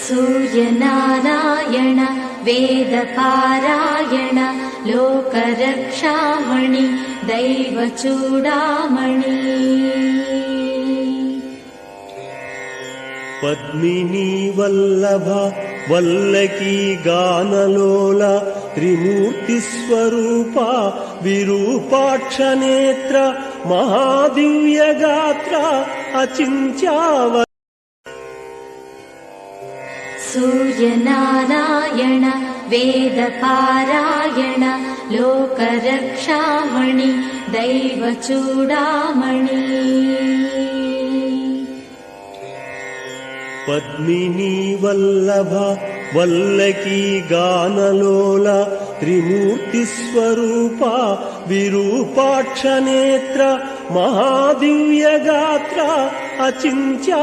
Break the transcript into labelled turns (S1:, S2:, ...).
S1: Suryanarayan वेदपारायण लोकरक्षामणि दैवचूडामणि
S2: पद्मिनी वल्लभ वल्लकी गानलोल त्रिमूर्तिस्वरूपा विरूपाक्षनेत्र महादिव्यगात्र अचिन्त्याव
S1: Suryanarayan वेदपारायण लोकरक्षामणि दैवचूडामणि
S2: पद्मिनी वल्लभ वल्लकी गानलोल त्रिमूर्तिस्वरूपा विरूपाक्षनेत्र महादिव्यगात्र अचिन्त्या